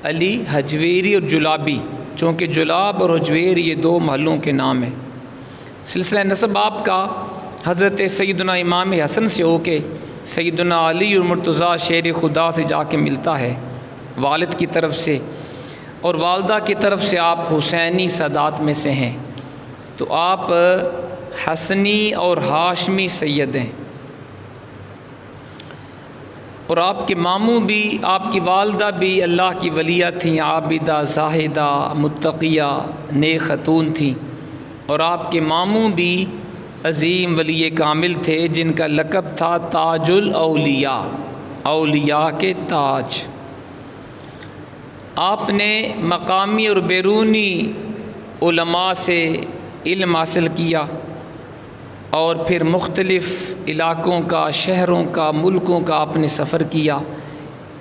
علی حجویری اور جلابی، چونکہ جلاب اور حجویر یہ دو محلوں کے نام ہیں۔ سلسلہ نسب آپ کا حضرت سیدنا امام حسن سے ہو کے سیدنا علی اور مرتضیٰ شیر خدا سے جا کے ملتا ہے والد کی طرف سے، اور والدہ کی طرف سے آپ حسینی سادات میں سے ہیں، تو آپ حسنی اور ہاشمی سید ہیں، اور آپ کے ماموں بھی، آپ کی والدہ بھی اللہ کی ولیہ تھیں، عابدہ زاہدہ متقیہ نیک خاتون تھیں، اور آپ کے ماموں بھی عظیم ولی کامل تھے جن کا لقب تھا تاج الاولیاء، اولیاء کے تاج۔ آپ نے مقامی اور بیرونی علماء سے علم حاصل کیا، اور پھر مختلف علاقوں کا، شہروں کا، ملکوں کا آپ نے سفر کیا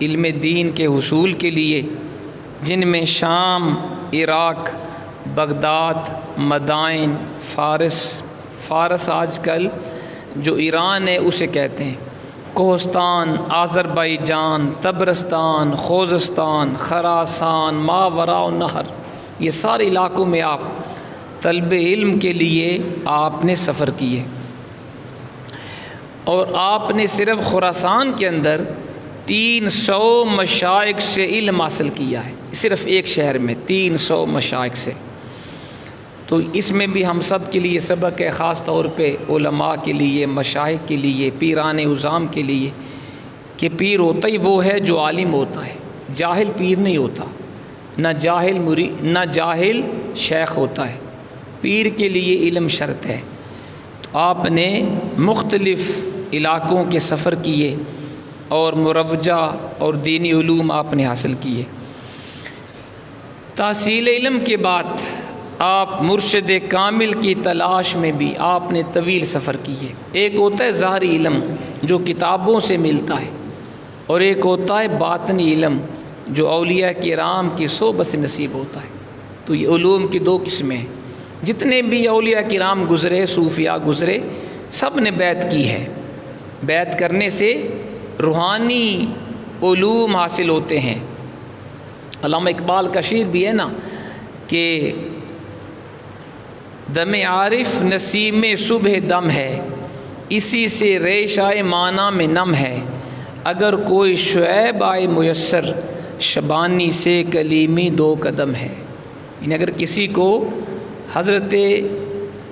علم دین کے حصول کے لیے، جن میں شام، عراق، بغداد، مدائن، فارس آج کل جو ایران ہے اسے کہتے ہیں، کوہستان، آذربائیجان، طبرستان، خوزستان، خراسان، ماوراء النہر، یہ سارے علاقوں میں آپ طلب علم کے لیے آپ نے سفر کیے، اور آپ نے صرف خراسان کے اندر 300 مشائخ سے علم حاصل کیا ہے، صرف ایک شہر میں 300 مشائخ سے۔ تو اس میں بھی ہم سب کے لیے سبق ہے، خاص طور پہ علماء کے لیے، مشائخ کے لیے، پیران عظام کے لیے، کہ پیر ہوتا ہی وہ ہے جو عالم ہوتا ہے، جاہل پیر نہیں ہوتا، نہ جاہل شیخ ہوتا ہے، پیر کے لیے علم شرط ہے۔ تو آپ نے مختلف علاقوں کے سفر کیے اور مروجہ اور دینی علوم آپ نے حاصل کیے۔ تحصیل علم کے بعد آپ مرشد کامل کی تلاش میں بھی آپ نے طویل سفر کیے۔ ایک ہوتا ہے ظاہری علم جو کتابوں سے ملتا ہے، اور ایک ہوتا ہے باطنی علم جو اولیاء کرام کی صحبت سے نصیب ہوتا ہے۔ تو یہ علوم کی دو قسمیں ہیں۔ جتنے بھی اولیاء کرام گزرے، صوفیاء گزرے، سب نے بیعت کی ہے۔ بیعت کرنے سے روحانی علوم حاصل ہوتے ہیں۔ علامہ اقبال کا شعر بھی ہے نا کہ دم عارف نسیم صبح دم ہے، اسی سے ریشۂ معنی میں نم ہے، اگر کوئی شعیب آئے میسر، شبانی سے کلیمی دو قدم ہے۔ یعنی اگر کسی کو حضرت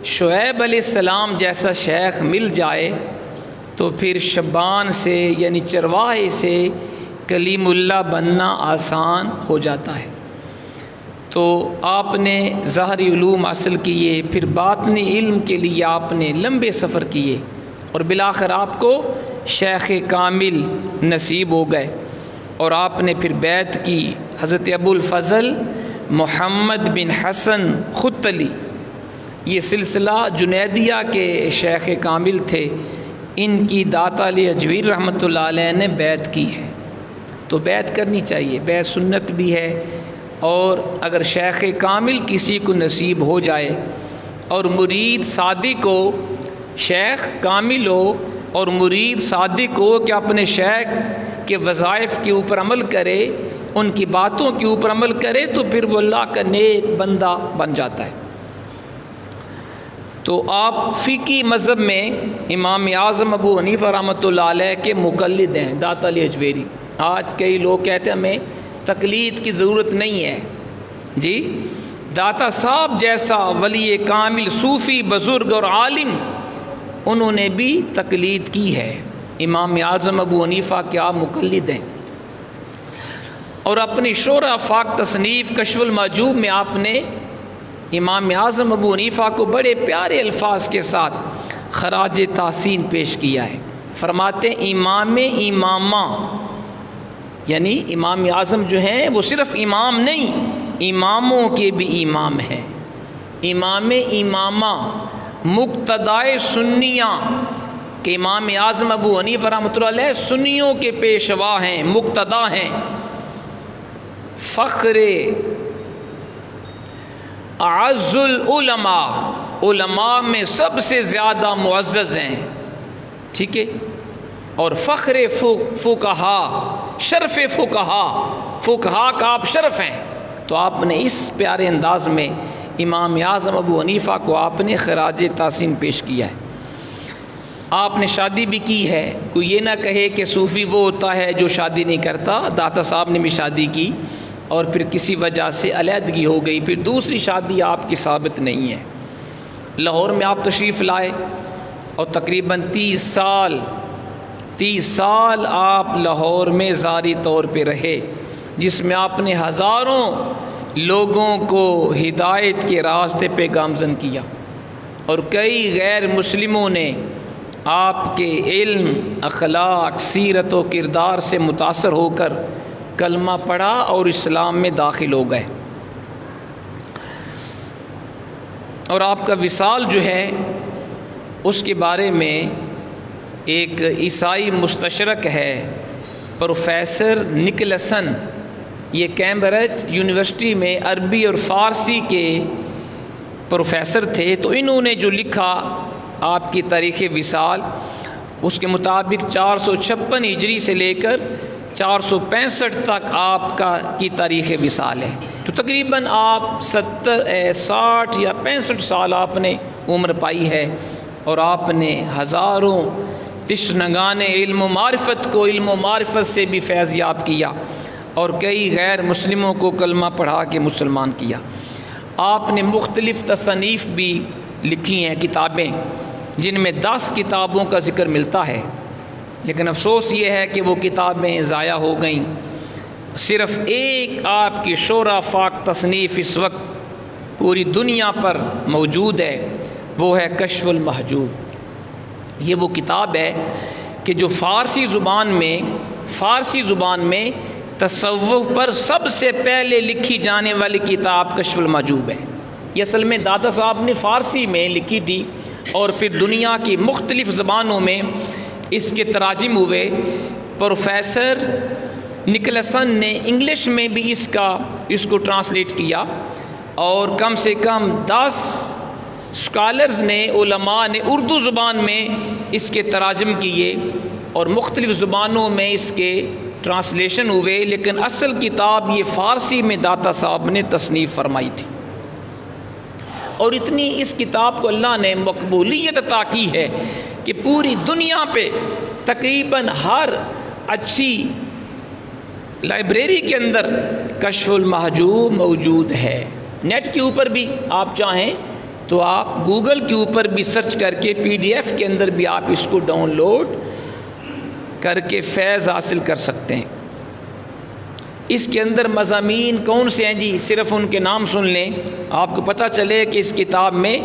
شعیب علیہ السلام جیسا شیخ مل جائے تو پھر شبان سے یعنی چرواہے سے کلیم اللہ بننا آسان ہو جاتا ہے۔ تو آپ نے ظاہری علوم حاصل کیے، پھر باطنی علم کے لیے آپ نے لمبے سفر کیے، اور بالآخر آپ کو شیخ کامل نصیب ہو گئے، اور آپ نے پھر بیعت کی حضرت ابو الفضل محمد بن حسن خطلی، یہ سلسلہ جنیدیہ کے شیخ کامل تھے، ان کی داتا علی حجویر رحمۃ اللہ علیہ نے بیعت کی ہے۔ تو بیعت کرنی چاہیے، بیعت سنت بھی ہے، اور اگر شیخ کامل کسی کو نصیب ہو جائے اور مرید صادق ہو، شیخ کامل ہو اور مرید صادق ہو کہ اپنے شیخ کے وظائف کے اوپر عمل کرے، ان کی باتوں کے اوپر عمل کرے، تو پھر وہ اللہ کا نیک بندہ بن جاتا ہے۔ تو آپ فقہی مذہب میں امام اعظم ابو حنیفہ رحمۃ اللہ علیہ کے مقلد ہیں، داتا علی حجویری۔ آج کئی لوگ کہتے ہیں ہمیں تقلید کی ضرورت نہیں ہے، جی داتا صاحب جیسا ولی کامل صوفی بزرگ اور عالم انہوں نے بھی تقلید کی ہے۔ امام اعظم ابو حنیفہ کے آپ مقلد ہیں، اور اپنی شورا فاق تصنیف کشف المحجوب میں آپ نے امام اعظم ابو حنیفہ کو بڑے پیارے الفاظ کے ساتھ خراج تحسین پیش کیا ہے۔ فرماتے ہیں امام امامہ، یعنی امام اعظم جو ہیں وہ صرف امام نہیں، اماموں کے بھی امام ہیں۔ امام امامہ مقتدائے سنیہ، کہ امام اعظم ابو حنیفہ رحمۃ اللہ علیہ سنیوں کے پیشوا ہیں، مقتدا ہیں۔ فخر اعز العلماء، علماء میں سب سے زیادہ معزز ہیں، ٹھیک ہے، اور فخر فقہا، شرف فقہا کا آپ شرف ہیں. تو آپ نے اس پیارے انداز میں امام اعظم ابو حنیفہ کو آپ نے خراج تحسین پیش کیا ہے. آپ نے شادی بھی کی ہے. کوئی یہ نہ کہے کہ صوفی وہ ہوتا ہے جو شادی نہیں کرتا. داتا صاحب نے بھی شادی کی اور پھر کسی وجہ سے علیحدگی ہو گئی, پھر دوسری شادی آپ کی ثابت نہیں ہے. لاہور میں آپ تشریف لائے اور تقریباً 30 سال آپ لاہور میں ذاتی طور پہ رہے, جس میں آپ نے ہزاروں لوگوں کو ہدایت کے راستے پہ گامزن کیا, اور کئی غیر مسلموں نے آپ کے علم, اخلاق, سیرت و کردار سے متاثر ہو کر کلمہ پڑھا اور اسلام میں داخل ہو گئے. اور آپ کا وصال جو ہے اس کے بارے میں ایک عیسائی مستشرق ہے, پروفیسر نکلسن. یہ کیمبرج یونیورسٹی میں عربی اور فارسی کے پروفیسر تھے. تو انہوں نے جو لکھا آپ کی تاریخ وصال, اس کے مطابق 456 ہجری سے لے کر 465 تک آپ کی تاریخ وصال ہے. تو تقریباً آپ 60 یا 65 سال آپ نے عمر پائی ہے, اور آپ نے ہزاروں تشنگان علم و معرفت کو علم و معرفت سے بھی فیض یاب کیا, اور کئی غیر مسلموں کو کلمہ پڑھا کے مسلمان کیا. آپ نے مختلف تصانیف بھی لکھی ہیں, کتابیں, جن میں 10 کتابوں کا ذکر ملتا ہے, لیکن افسوس یہ ہے کہ وہ کتابیں ضائع ہو گئیں. صرف ایک آپ کی شورا فاق تصنیف اس وقت پوری دنیا پر موجود ہے, وہ ہے کشف المحجوب. یہ وہ کتاب ہے کہ جو فارسی زبان میں تصوف پر سب سے پہلے لکھی جانے والی کتاب کشف المحجوب ہے. یہ اصل میں داتا صاحب نے فارسی میں لکھی تھی, اور پھر دنیا کی مختلف زبانوں میں اس کے تراجم ہوئے. پروفیسر نکلسن نے انگلش میں بھی اس کو ٹرانسلیٹ کیا, اور کم سے کم 10 اسکالرز نے, علماء نے اردو زبان میں اس کے تراجم کیے, اور مختلف زبانوں میں اس کے ٹرانسلیشن ہوئے. لیکن اصل کتاب یہ فارسی میں داتا صاحب نے تصنیف فرمائی تھی, اور اتنی اس کتاب کو اللہ نے مقبولیت عطا کی ہے کہ پوری دنیا پہ تقریباً ہر اچھی لائبریری کے اندر کشف المحجوب موجود ہے. نیٹ کے اوپر بھی آپ چاہیں تو آپ گوگل کے اوپر بھی سرچ کر کے PDF کے اندر بھی آپ اس کو ڈاؤن لوڈ کر کے فیض حاصل کر سکتے ہیں. اس کے اندر مضامین کون سے ہیں جی, صرف ان کے نام سن لیں, آپ کو پتہ چلے کہ اس کتاب میں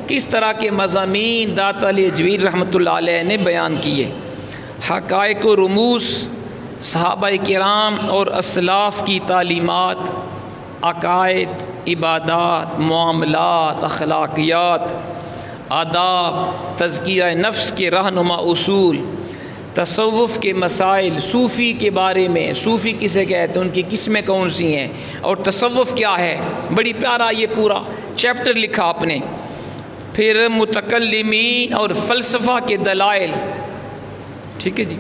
کس طرح کے مضامین داتا علی اجویری رحمۃ اللہ علیہ نے بیان کیے. حقائق و رموز, صحابہ کرام اور اسلاف کی تعلیمات, عقائد, عبادات, معاملات, اخلاقیات, آداب, تزکیہ نفس کے رہنما اصول, تصوف کے مسائل, صوفی کے بارے میں, صوفی کسے کہتے ہیں, ان کی قسمیں کون سی ہیں, اور تصوف کیا ہے. بڑی پیارا یہ پورا چیپٹر لکھا آپ نے. پھر متکلمین اور فلسفہ کے دلائل, ٹھیک ہے جی,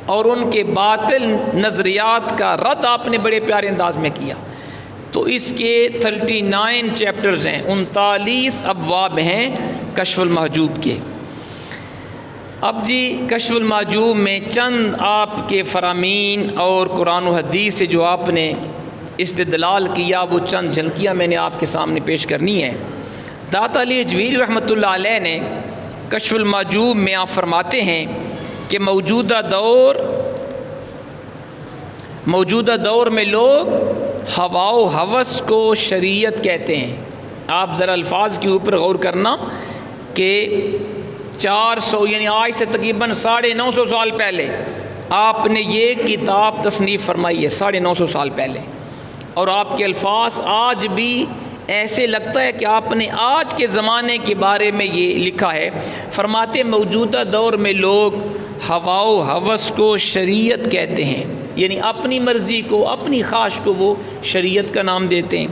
اور ان کے باطل نظریات کا رد آپ نے بڑے پیارے انداز میں کیا. تو اس کے 39 چیپٹرز ہیں, 39 ابواب ہیں کشف المحجوب کے. اب جی کشف المحجوب میں چند آپ کے فرامین اور قرآن و حدیث سے جو آپ نے استدلال کیا, وہ چند جھلکیاں میں نے آپ کے سامنے پیش کرنی ہے. داتا علی اجویری رحمۃ اللہ علیہ نے کشف المحجوب میں آپ فرماتے ہیں کہ موجودہ دور میں لوگ ہوا و ہوس کو شریعت کہتے ہیں. آپ ذرا الفاظ کے اوپر غور کرنا کہ 400 یعنی آج سے تقریباً 950 سال پہلے آپ نے یہ کتاب تصنیف فرمائی ہے, 950 سال پہلے, اور آپ کے الفاظ آج بھی ایسے لگتا ہے کہ آپ نے آج کے زمانے کے بارے میں یہ لکھا ہے. فرماتے موجودہ دور میں لوگ ہوا و ہوس کو شریعت کہتے ہیں, یعنی اپنی مرضی کو, اپنی خواہش کو وہ شریعت کا نام دیتے ہیں.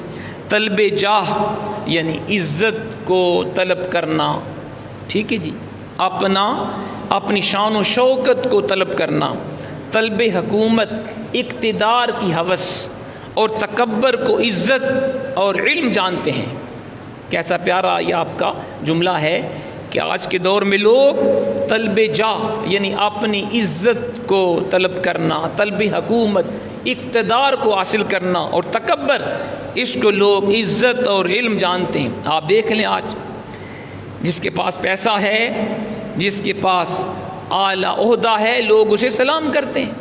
طلب جاہ یعنی عزت کو طلب کرنا, ٹھیک ہے جی, اپنی شان و شوکت کو طلب کرنا. طلب حکومت، اقتدار کی ہوس اور تکبر کو عزت اور علم جانتے ہیں۔ کیسا پیارا یہ آپ کا جملہ ہے کہ آج کے دور میں لوگ طلب جاہ یعنی اپنی عزت کو طلب کرنا، طلب حکومت، اقتدار کو حاصل کرنا اور تکبر، اس کو لوگ عزت اور علم جانتے ہیں۔ آپ دیکھ لیں آج جس کے پاس پیسہ ہے، جس کے پاس اعلیٰ عہدہ ہے، لوگ اسے سلام کرتے ہیں،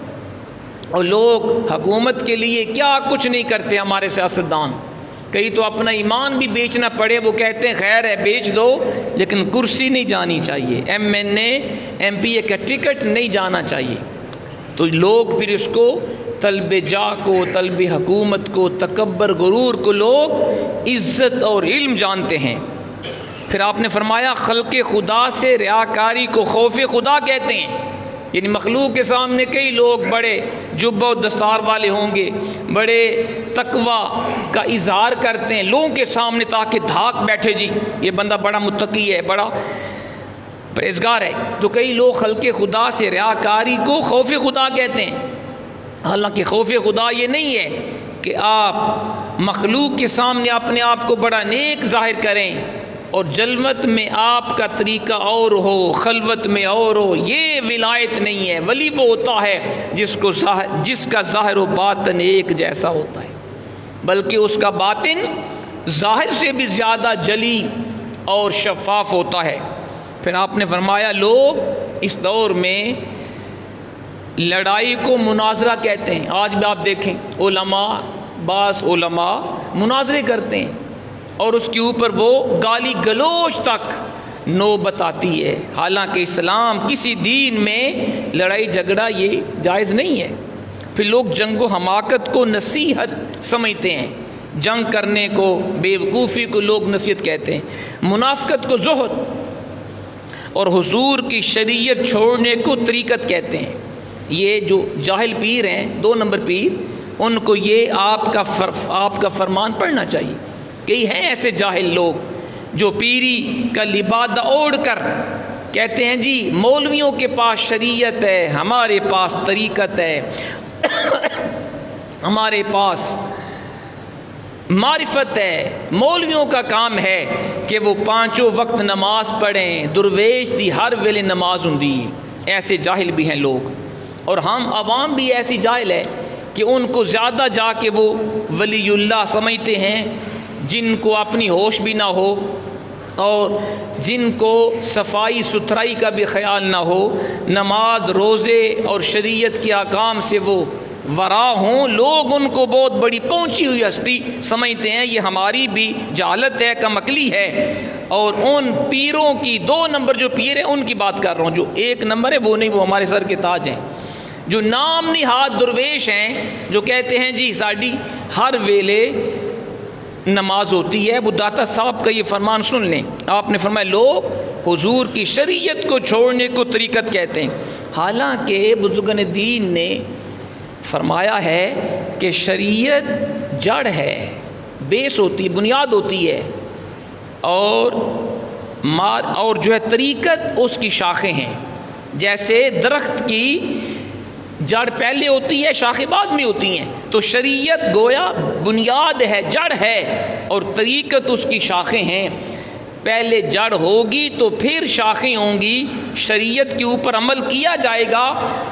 اور لوگ حکومت کے لیے کیا کچھ نہیں کرتے۔ ہمارے سیاستدان کئی تو اپنا ایمان بھی بیچنا پڑے وہ کہتے ہیں خیر ہے بیچ دو، لیکن کرسی نہیں جانی چاہیے، MNA MP کا ٹکٹ نہیں جانا چاہیے۔ تو لوگ پھر اس کو طلب جاہ کو، طلب حکومت کو، تکبر غرور کو لوگ عزت اور علم جانتے ہیں۔ پھر آپ نے فرمایا خلق خدا سے ریاکاری کو خوف خدا کہتے ہیں، یعنی مخلوق کے سامنے کئی لوگ بڑے جبہ و دستار والے ہوں گے، بڑے تقوی کا اظہار کرتے ہیں لوگوں کے سامنے تاکہ دھاک بیٹھے جی یہ بندہ بڑا متقی ہے، بڑا پرہیزگار ہے۔ تو کئی لوگ خلق خدا سے ریاکاری کو خوف خدا کہتے ہیں، حالانکہ خوف خدا یہ نہیں ہے کہ آپ مخلوق کے سامنے اپنے آپ کو بڑا نیک ظاہر کریں اور جلوت میں آپ کا طریقہ اور ہو، خلوت میں اور ہو، یہ ولایت نہیں ہے۔ ولی وہ ہوتا ہے جس کا ظاہر و باطن ایک جیسا ہوتا ہے، بلکہ اس کا باطن ظاہر سے بھی زیادہ جلی اور شفاف ہوتا ہے۔ پھر آپ نے فرمایا لوگ اس دور میں لڑائی کو مناظرہ کہتے ہیں۔ آج بھی آپ دیکھیں بعض علماء مناظرے کرتے ہیں اور اس کے اوپر وہ گالی گلوچ تک نوبت آتی ہے، حالانکہ اسلام کسی دین میں لڑائی جھگڑا یہ جائز نہیں ہے۔ پھر لوگ جنگ و حماقت کو نصیحت سمجھتے ہیں، جنگ کرنے کو، بیوقوفی کو لوگ نصیحت کہتے ہیں، منافقت کو زہد اور حضور کی شریعت چھوڑنے کو طریقت کہتے ہیں۔ یہ جو جاہل پیر ہیں، 2 نمبر پیر، ان کو یہ آپ کا فرمان پڑھنا چاہیے۔ کئی ہیں ایسے جاہل لوگ جو پیری کا لبادہ اوڑھ کر کہتے ہیں جی مولویوں کے پاس شریعت ہے، ہمارے پاس طریقت ہے، ہمارے پاس معرفت ہے، مولویوں کا کام ہے کہ وہ 5 وقت نماز پڑھیں، درویش دی ہر ویلے نماز ہوندی۔ ایسے جاہل بھی ہیں لوگ، اور ہم عوام بھی ایسی جاہل ہے کہ ان کو زیادہ جا کے وہ ولی اللہ سمجھتے ہیں، جن کو اپنی ہوش بھی نہ ہو اور جن کو صفائی ستھرائی کا بھی خیال نہ ہو، نماز روزے اور شریعت کے احکام سے وہ ورا ہوں، لوگ ان کو بہت بڑی پہنچی ہوئی ہستی سمجھتے ہیں۔ یہ ہماری بھی جہالت ہے، کم عقلی ہے۔ اور ان پیروں کی 2 نمبر جو پیر ہیں ان کی بات کر رہا ہوں، جو 1 نمبر ہے وہ نہیں، وہ ہمارے سر کے تاج ہیں، جو نام نہاد درویش ہیں، جو کہتے ہیں جی ساڑی ہر ویلے نماز ہوتی ہے۔ ابو داتا صاحب کا یہ فرمان سن لیں، آپ نے فرمایا لوگ حضور کی شریعت کو چھوڑنے کو طریقت کہتے ہیں، حالانکہ بزرگان دین نے فرمایا ہے کہ شریعت جڑ ہے، بیس ہوتی ہے، بنیاد ہوتی ہے، اور جو ہے طریقت اس کی شاخیں ہیں۔ جیسے درخت کی جڑ پہلے ہوتی ہے، شاخیں بعد میں ہوتی ہیں، تو شریعت گویا بنیاد ہے، جڑ ہے، اور طریقت اس کی شاخیں ہیں۔ پہلے جڑ ہوگی تو پھر شاخیں ہوں گی، شریعت کے اوپر عمل کیا جائے گا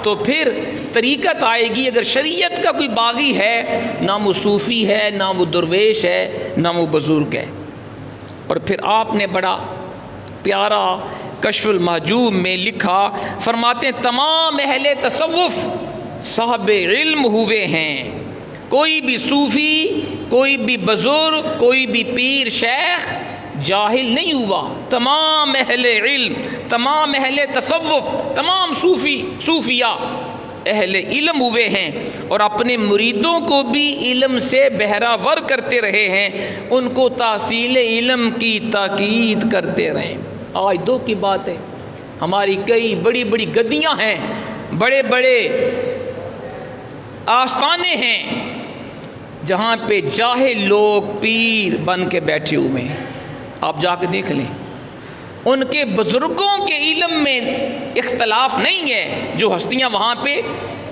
تو پھر طریقت آئے گی۔ اگر شریعت کا کوئی باغی ہے، نہ وہ صوفی ہے، نہ وہ درویش ہے، نہ وہ بزرگ ہے۔ اور پھر آپ نے بڑا پیارا کشف المحجوب میں لکھا، فرماتے ہیں تمام اہل تصوف صاحب علم ہوئے ہیں، کوئی بھی صوفی، کوئی بھی بزرگ، کوئی بھی پیر شیخ جاہل نہیں ہوا۔ تمام اہل علم، تمام اہل تصوف، تمام صوفیاء اہل علم ہوئے ہیں، اور اپنے مریدوں کو بھی علم سے بہرہ ور کرتے رہے ہیں، ان کو تحصیل علم کی تاکید کرتے رہے۔ آج دو کی بات ہے، ہماری کئی بڑی بڑی گدیاں ہیں، بڑے بڑے آستانے ہیں جہاں پہ جاہل لوگ پیر بن کے بیٹھے ہوئے ہیں۔ آپ جا کے دیکھ لیں، ان کے بزرگوں کے علم میں اختلاف نہیں ہے، جو ہستیاں وہاں پہ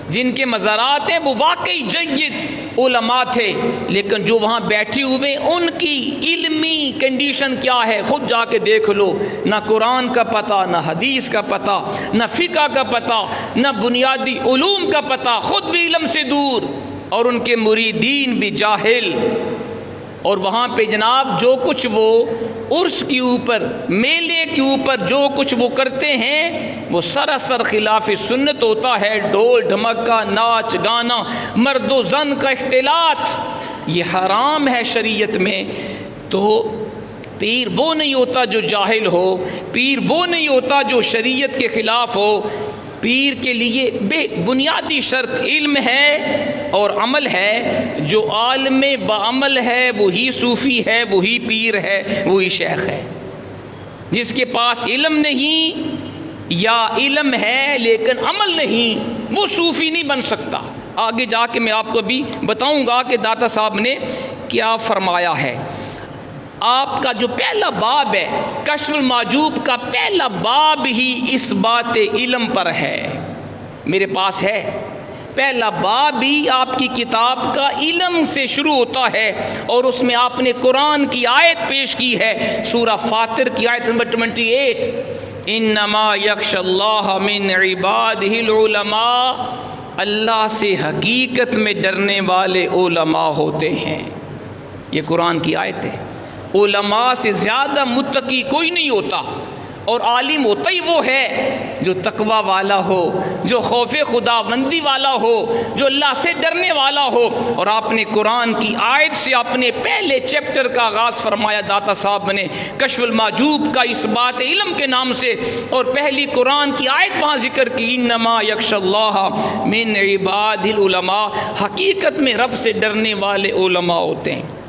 جن کے مزارات ہیں وہ واقعی جید علماء تھے، لیکن جو وہاں بیٹھے ہوئے ان کی علمی کنڈیشن کیا ہے خود جا کے دیکھ لو، نہ قرآن کا پتہ، نہ حدیث کا پتہ، نہ فقہ کا پتہ، نہ بنیادی علوم کا پتہ، خود بھی علم سے دور، اور ان کے مریدین بھی جاہل۔ اور وہاں پہ جناب جو کچھ وہ عرس کے اوپر، میلے کے اوپر جو کچھ وہ کرتے ہیں وہ سراسر خلاف سنت ہوتا ہے، ڈھول ڈھمکا، ناچ گانا، مرد و زن کا اختلاط، یہ حرام ہے شریعت میں۔ تو پیر وہ نہیں ہوتا جو جاہل ہو، پیر وہ نہیں ہوتا جو شریعت کے خلاف ہو، پیر کے لیے بے بنیادی شرط علم ہے اور عمل ہے۔ جو عالم بعمل ہے وہی صوفی ہے، وہی پیر ہے، وہی شیخ ہے۔ جس کے پاس علم نہیں یا علم ہے لیکن عمل نہیں، وہ صوفی نہیں بن سکتا۔ آگے جا کے میں آپ کو بھی بتاؤں گا کہ داتا صاحب نے کیا فرمایا ہے۔ آپ کا جو پہلا باب ہے کشف المحجوب کا، پہلا باب ہی اس بات علم پر ہے، میرے پاس ہے۔ پہلا باب ہی آپ کی کتاب کا علم سے شروع ہوتا ہے، اور اس میں آپ نے قرآن کی آیت پیش کی ہے، سورہ فاطر کی آیت نمبر 28، انما یخشی اللہ من عبادہ العلماء، اللہ سے حقیقت میں ڈرنے والے علماء ہوتے ہیں۔ یہ قرآن کی آیت ہے۔ علماء سے زیادہ متقی کوئی نہیں ہوتا، اور عالم ہوتا ہی وہ ہے جو تقوی والا ہو، جو خوف خدا بندی والا ہو، جو اللہ سے ڈرنے والا ہو۔ اور آپ نے قرآن کی آیت سے اپنے پہلے چیپٹر کا آغاز فرمایا داتا صاحب نے، کشف المحجوب کا اس بات علم کے نام سے، اور پہلی قرآن کی آیت وہاں ذکر کی، انما یخشی اللہ من عبادہ العلماء، حقیقت میں رب سے ڈرنے والے علماء ہوتے ہیں۔